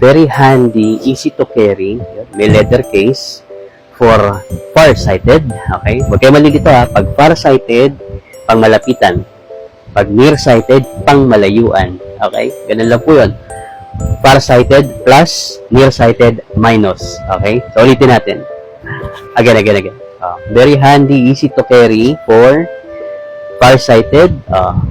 very handy, easy to carry. May leather case for far-sighted. Okay? Huwag kayo malilito ha. Pag far-sighted, pang malapitan. Pag near-sighted, pang malayuan. Okay? Ganun lang po yun. Far-sighted plus near-sighted minus. Okay? So, ulitin natin. Again. Very handy, easy to carry for far-sighted,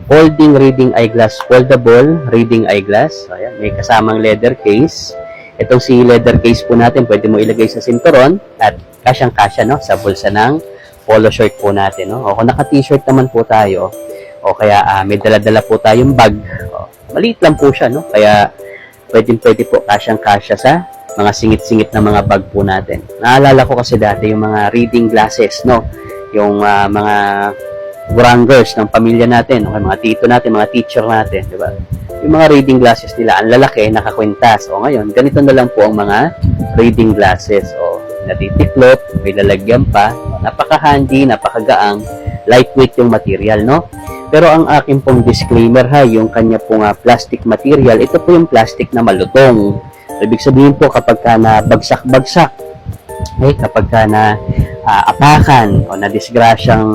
folding reading eyeglass, foldable reading eyeglass. So, ayan, may kasamang leather case. Itong si leather case po natin, pwede mo ilagay sa sinturon at kasyang-kasya, no, sa bulsa ng polo shirt po natin. No? O kung naka-t-shirt naman po tayo, o kaya may dala-dala po tayong bag, maliit lang po siya, no? Kaya pwede po kasyang-kasya sa mga singit-singit na mga bag po natin. Naalala ko kasi dati yung mga reading glasses, no? Yung mga gurangers ng pamilya natin, okay, mga tito natin, mga teacher natin, di ba? Yung mga reading glasses nila, ang lalaki, nakakwintas. O ngayon, ganito na lang po ang mga reading glasses. O, natitiklop, may lalagyan pa. Napaka-handy, napakagaang, lightweight yung material, no? Pero ang akin pong disclaimer ha, yung kanya pong plastic material, ito po yung plastic na malutong. Ibig sabihin po kapag ka na bagsak-bagsak, okay, kapag ka na apakan o na disgrasyang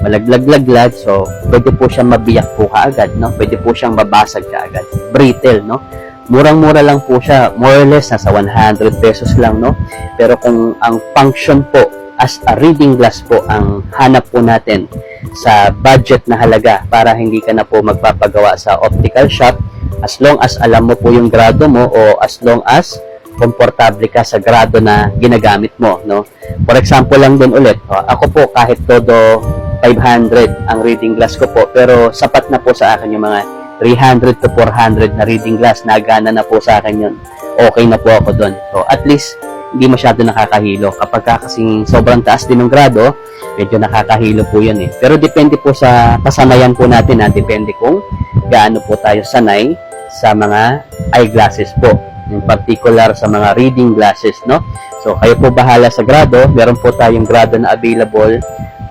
malaglag-laglag, so pwede po siyang mabiyak po kaagad, no? Pwede po siyang mabasag kaagad. Brittle, no? Murang-mura lang po siya, more or less nasa 100 pesos lang, no? Pero kung ang function po as a reading glass po ang hanap po natin sa budget na halaga para hindi ka na po magpapagawa sa optical shop, as long as alam mo po yung grado mo o as long as komportable ka sa grado na ginagamit mo, no? For example lang din ulit, ako po kahit todo 500 ang reading glass ko po, pero sapat na po sa akin yung mga 300 to 400 na reading glass, nagana na po sa akin yun. Okay na po ako doon. So at least hindi masyado nakakahilo. Kapag kasing sobrang taas din ng grado, medyo nakakahilo po yun eh. Pero depende po sa kasanayan po natin ha. Depende kung gaano po tayo sanay sa mga eyeglasses po. In particular sa mga reading glasses, no? So, kayo po bahala sa grado. Meron po tayong grado na available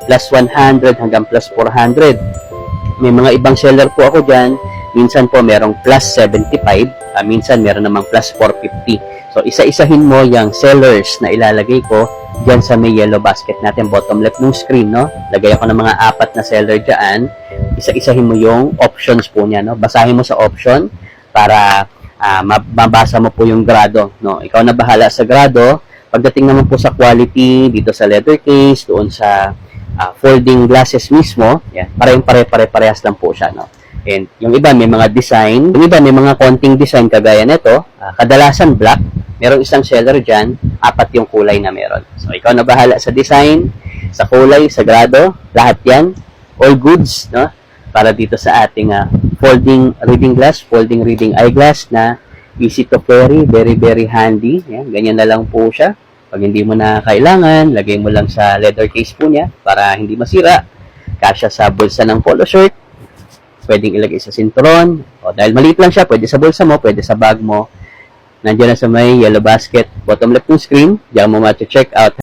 plus 100 hanggang plus 400. May mga ibang seller po ako dyan. Minsan po merong plus 75. Minsan meron namang plus 450. So, isa-isahin mo yung sellers na ilalagay ko dyan sa may yellow basket natin, bottom left ng screen, no? Lagay ako ng mga 4 na seller dyan. Isa-isahin mo yung options po niya, no? Basahin mo sa option para mabasa mo po yung grado, no? Ikaw na bahala sa grado. Pagdating naman po sa quality, dito sa leather case, doon sa folding glasses mismo, yan, parehas lang po siya, no? And yung iba may mga design, yung iba may mga konting design kagaya nito, kadalasan black. Merong isang seller dyan, 4 yung kulay na meron. So, ikaw na bahala sa design, sa kulay, sa grado, lahat yan, all goods, no? Para dito sa ating folding reading glass, folding reading eyeglass na easy to carry, very handy. Yan, ganyan na lang po siya. Pag hindi mo na kailangan, lagay mo lang sa leather case po niya para hindi masira. Kasya sa bulsa ng polo shirt. Pwedeng ilagay sa sinturon. O, dahil maliit lang siya, pwede sa bulsa mo, pwede sa bag mo. Nandiyan na sa may yellow basket, bottom left ng screen. Diyan mo ma-check out.